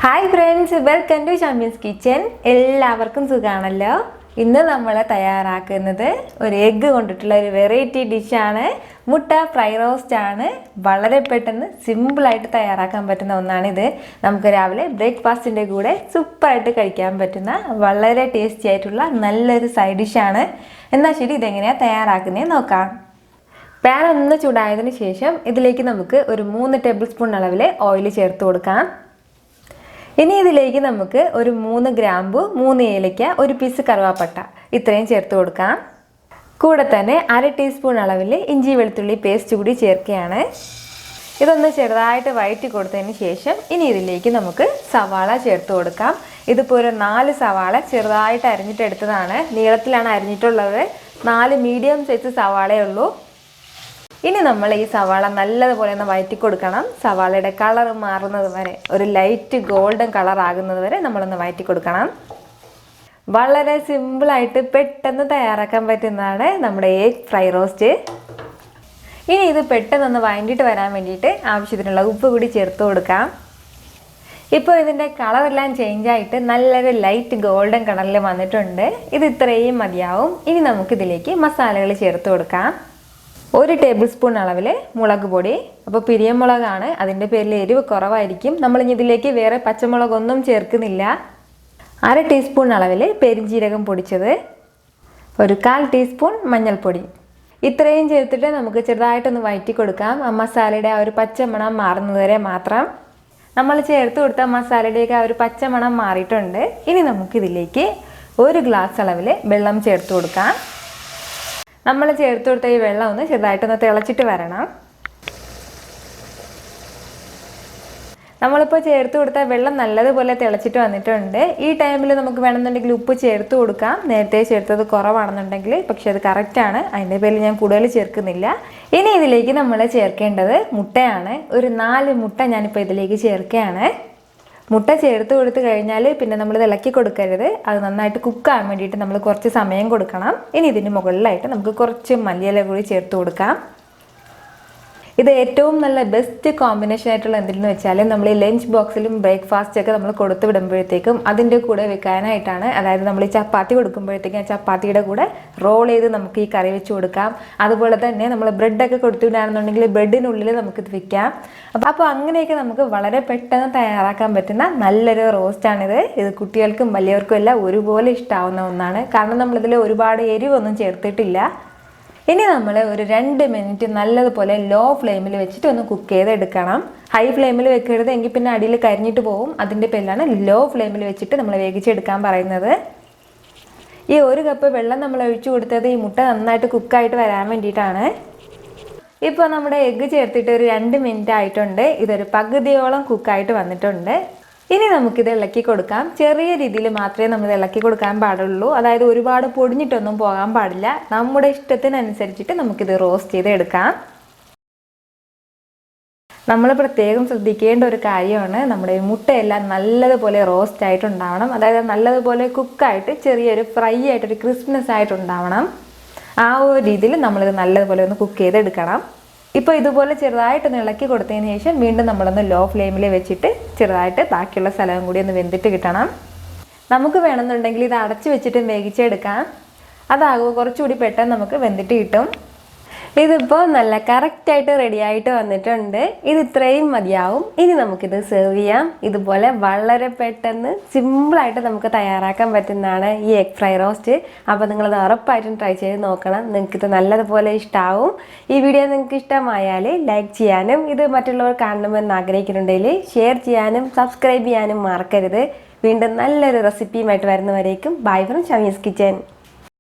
Hi friends, welcome to Shameeskitchen. എല്ലാവർക്കും സുഖാണല്ലോ. ഇന്ന് നമ്മൾ തയ്യാറാക്കുന്നത് ഒരു എഗ്ഗ് കൊണ്ടിട്ടുള്ള ഒരു വെറൈറ്റി ഡിഷ് ആണ്. മുട്ട ഫ്രൈ റോസ്റ്റ് ആണ്. വളരെ പെട്ടെന്ന് സിമ്പിൾ ആയിട്ട് തയ്യാറാക്കാൻ പറ്റുന്ന ഒന്നാണ് ഇത്. നമുക്ക് രാവിലെ ബ്രേക്ക്ഫാസ്റ്റിന്റെ കൂടെ സൂപ്പർ ആയിട്ട് കഴിക്കാൻ പറ്റുന്ന വളരെ ടേസ്റ്റി ആയിട്ടുള്ള നല്ലൊരു സൈഡ് ഡിഷ് ആണ്. എന്നാൽ ശരി, ഇതെങ്ങനെയാണ് തയ്യാറാക്കുന്നത് നോക്കാം. പാൻ ഒന്ന് ചൂടായതിനു ശേഷം ഇതിലേക്ക് നമുക്ക് ഒരു 3 ടേബിൾ സ്പൂൺ അളവിൽ ഓയിൽ ചേർത്ത് കൊടുക്കാം. ഇനി ഇതിലേക്ക് നമുക്ക് ഒരു 3 ഗ്രാമ്പു, 3 ഏലക്ക, ഒരു പീസ് കറുവാപ്പട്ട ഇത്രയും ചേർത്ത് കൊടുക്കാം. കൂടെ തന്നെ 1/2 ടീസ്പൂൺ അളവിൽ ഇഞ്ചി വെളുത്തുള്ളി പേസ്റ്റ് കൂടി ചേർക്കുകയാണ്. ഇതൊന്ന് ചെറുതായിട്ട് വഴറ്റി കൊടുത്തതിന് ശേഷം ഇനി ഇതിലേക്ക് നമുക്ക് സവാള ചേർത്ത് കൊടുക്കാം. ഇതിപ്പോൾ ഒരു 4 സവാള ചെറുതായിട്ട് അരിഞ്ഞിട്ടെടുത്തതാണ്. നീളത്തിലാണ് അരിഞ്ഞിട്ടുള്ളത്. 4 മീഡിയം സൈസ് സവാളയേ ഉള്ളൂ. ഇനി നമ്മൾ ഈ സവാള നല്ലതുപോലെ ഒന്ന് വഴറ്റി കൊടുക്കണം. സവാളയുടെ കളർ മാറുന്നത് വരെ, ഒരു ലൈറ്റ് ഗോൾഡൻ കളർ ആകുന്നത് വരെ നമ്മളൊന്ന് വഴറ്റി കൊടുക്കണം. വളരെ സിമ്പിളായിട്ട് പെട്ടെന്ന് തയ്യാറാക്കാൻ പറ്റുന്നതാണ് നമ്മുടെ എഗ് ഫ്രൈ റോസ്റ്റ്. ഇനി ഇത് പെട്ടെന്നൊന്ന് വഴണ്ടിയിട്ട് വരാൻ വേണ്ടിയിട്ട് ആവശ്യത്തിനുള്ള ഉപ്പ് കൂടി ചേർത്ത് കൊടുക്കാം. ഇപ്പോൾ ഇതിൻ്റെ കളറെല്ലാം ചേഞ്ചായിട്ട് നല്ലൊരു ലൈറ്റ് ഗോൾഡൻ കളറിൽ വന്നിട്ടുണ്ട്. ഇത് ഇത്രയും മതിയാവും. ഇനി നമുക്കിതിലേക്ക് മസാലകൾ ചേർത്ത് കൊടുക്കാം. 1 ടേബിൾ സ്പൂൺ അളവിൽ മുളക് പൊടി. അപ്പോൾ പിരിയമുളകാണ്, അതിൻ്റെ പേരിൽ എരിവ് കുറവായിരിക്കും. നമ്മളിനി ഇതിലേക്ക് വേറെ പച്ചമുളകൊന്നും ചേർക്കുന്നില്ല. 1/2 ടീസ്പൂൺ അളവിൽ പെരിഞ്ജീരകം പൊടിച്ചത്, ഒരു 1/4 ടീസ്പൂൺ മഞ്ഞൾപ്പൊടി. ഇത്രയും ചേർത്തിട്ട് നമുക്ക് ചെറുതായിട്ടൊന്ന് വഴറ്റി കൊടുക്കാം. ആ മസാലയുടെ ആ ഒരു പച്ചമണം മാറുന്നത് വരെ മാത്രം. നമ്മൾ ചേർത്ത് കൊടുത്ത മസാലയുടെയൊക്കെ ആ ഒരു പച്ചമണം മാറിയിട്ടുണ്ട്. ഇനി നമുക്കിതിലേക്ക് 1 ഗ്ലാസ് അളവിൽ വെള്ളം ചേർത്ത് കൊടുക്കാം. നമ്മൾ ചേർത്ത് കൊടുത്ത ഈ വെള്ളം ഒന്ന് ചെറുതായിട്ടൊന്ന് തിളച്ചിട്ട് വരണം. നമ്മളിപ്പോൾ ചേർത്ത് കൊടുത്ത വെള്ളം നല്ലതുപോലെ തിളച്ചിട്ട് വന്നിട്ടുണ്ട്. ഈ ടൈമിൽ നമുക്ക് വേണമെന്നുണ്ടെങ്കിൽ ഉപ്പ് ചേർത്ത് കൊടുക്കാം. നേരത്തെ ചേർത്തത് കുറവാണെന്നുണ്ടെങ്കിൽ, പക്ഷെ അത് കറക്റ്റാണ്. അതിൻ്റെ പേരിൽ ഞാൻ കൂടുതൽ ചേർക്കുന്നില്ല. ഇനി ഇതിലേക്ക് നമ്മൾ ചേർക്കേണ്ടത് മുട്ടയാണ്. ഒരു 4 മുട്ട ഞാനിപ്പോൾ ഇതിലേക്ക് ചേർക്കുകയാണ്. മുട്ട ചേർത്ത് കൊടുത്തു കഴിഞ്ഞാൽ പിന്നെ നമ്മൾ ഇളക്കി കൊടുക്കരുത്. അത് നന്നായിട്ട് കുക്കാകാൻ വേണ്ടിയിട്ട് നമ്മൾ കുറച്ച് സമയം കൊടുക്കണം. ഇനി ഇതിന് മുകളിലായിട്ട് നമുക്ക് കുറച്ച് മല്ലിയില കൂടി ചേർത്ത് കൊടുക്കാം. ഇത് ഏറ്റവും നല്ല ബെസ്റ്റ് കോമ്പിനേഷൻ ആയിട്ടുള്ള എന്തെന്ന് വെച്ചാൽ നമ്മൾ ഈ ലഞ്ച് ബോക്സിലും ബ്രേക്ക്ഫാസ്റ്റൊക്കെ നമ്മൾ കൊടുത്തു വിടുമ്പോഴത്തേക്കും അതിൻ്റെ കൂടെ വെക്കാനായിട്ടാണ്. അതായത് നമ്മൾ ഈ ചപ്പാത്തി കൊടുക്കുമ്പോഴത്തേക്കും ആ ചപ്പാത്തിയുടെ കൂടെ റോൾ ചെയ്ത് നമുക്ക് ഈ കറി വെച്ച് കൊടുക്കാം. അതുപോലെ തന്നെ നമ്മൾ ബ്രെഡൊക്കെ കൊടുത്തു വിടാണെന്നുണ്ടെങ്കിൽ ബ്രെഡിനുള്ളിൽ നമുക്കിത് വെക്കാം. അപ്പോൾ അങ്ങനെയൊക്കെ നമുക്ക് വളരെ പെട്ടെന്ന് തയ്യാറാക്കാൻ പറ്റുന്ന നല്ലൊരു റോസ്റ്റാണിത്. ഇത് കുട്ടികൾക്കും വലിയവർക്കും എല്ലാം ഒരുപോലെ ഇഷ്ടമാവുന്ന ഒന്നാണ്. കാരണം നമ്മളിതിൽ ഒരുപാട് എരിവൊന്നും ചേർത്തിട്ടില്ല. ഇനി നമ്മൾ ഒരു 2 മിനിറ്റ് നല്ലതുപോലെ ലോ ഫ്ലെയിമിൽ വെച്ചിട്ട് ഒന്ന് കുക്ക് ചെയ്തെടുക്കണം. ഹൈ ഫ്ലെയിമിൽ വെക്കരുത്, എങ്കിൽ പിന്നെ അടിയിൽ കരിഞ്ഞിട്ട് പോകും. അതിൻ്റെ പേരിലാണ് ലോ ഫ്ലെയിമിൽ വെച്ചിട്ട് നമ്മൾ വേവിച്ചെടുക്കാൻ പറയുന്നത്. ഈ 1 കപ്പ് വെള്ളം നമ്മൾ ഒഴിച്ചു കൊടുത്തത് ഈ മുട്ട നന്നായിട്ട് കുക്കായിട്ട് വരാൻ വേണ്ടിയിട്ടാണ്. ഇപ്പോൾ നമ്മുടെ എഗ്ഗ് ചേർത്തിട്ട് ഒരു 2 മിനിറ്റ് ആയിട്ടുണ്ട്. ഇതൊരു പകുതിയോളം കുക്കായിട്ട് വന്നിട്ടുണ്ട്. ഇനി നമുക്കിത് ഇളക്കി കൊടുക്കാം. ചെറിയ രീതിയിൽ മാത്രമേ നമ്മൾ ഇളക്കി കൊടുക്കാൻ പാടുള്ളൂ. അതായത് ഒരുപാട് പൊടിഞ്ഞിട്ടൊന്നും പോകാൻ പാടില്ല. നമ്മുടെ ഇഷ്ടത്തിനനുസരിച്ചിട്ട് നമുക്കിത് റോസ്റ്റ് ചെയ്ത് എടുക്കാം. നമ്മൾ പ്രത്യേകം ശ്രദ്ധിക്കേണ്ട ഒരു കാര്യമാണ്, നമ്മുടെ മുട്ടയെല്ലാം നല്ലതുപോലെ റോസ്റ്റ് ആയിട്ടുണ്ടാവണം. അതായത് നല്ലതുപോലെ കുക്കായിട്ട് ചെറിയൊരു ഫ്രൈ ആയിട്ടൊരു ക്രിസ്പ്നെസ് ആയിട്ടുണ്ടാവണം. ആ ഒരു രീതിയിൽ നമ്മളിത് നല്ലതുപോലെ ഒന്ന് കുക്ക് ചെയ്തെടുക്കണം. ഇപ്പോൾ ഇതുപോലെ ചെറുതായിട്ടൊന്ന് ഇളക്കി കൊടുത്തതിന് ശേഷം വീണ്ടും നമ്മളൊന്ന് ലോ ഫ്ലെയിമിൽ വെച്ചിട്ട് ചെറുതായിട്ട് ബാക്കിയുള്ള സ്ഥലവും കൂടി ഒന്ന് വെന്തിട്ട് കിട്ടണം. നമുക്ക് വേണമെന്നുണ്ടെങ്കിൽ ഇത് അടച്ചു വെച്ചിട്ട് വേവിച്ചെടുക്കാം. അതാകുമ്പോൾ കുറച്ചുകൂടി പെട്ടെന്ന് നമുക്ക് വെന്തിട്ട് കിട്ടും. ഇതിപ്പോൾ നല്ല കറക്റ്റായിട്ട് റെഡി ആയിട്ട് വന്നിട്ടുണ്ട്. ഇത് ഇത്രയും മതിയാവും. ഇനി നമുക്കിത് സെർവ് ചെയ്യാം. ഇതുപോലെ വളരെ പെട്ടെന്ന് സിമ്പിളായിട്ട് നമുക്ക് തയ്യാറാക്കാൻ പറ്റുന്നതാണ് ഈ എഗ് ഫ്രൈ റോസ്റ്റ്. അപ്പോൾ നിങ്ങളത് ഉറപ്പായിട്ടും ട്രൈ ചെയ്ത് നോക്കണം. നിങ്ങൾക്കിത് നല്ലതുപോലെ ഇഷ്ടമാവും. ഈ വീഡിയോ നിങ്ങൾക്ക് ഇഷ്ടമായാൽ ലൈക്ക് ചെയ്യാനും ഇത് മറ്റുള്ളവർ കാണണമെന്ന് ആഗ്രഹിക്കുന്നുണ്ടെങ്കിൽ ഷെയർ ചെയ്യാനും സബ്സ്ക്രൈബ് ചെയ്യാനും മറക്കരുത്. വീണ്ടും നല്ലൊരു റെസിപ്പിയുമായിട്ട് വരുന്നവരേക്കും ബൈ ഫ്രം ഷമീസ് കിച്ചൻ.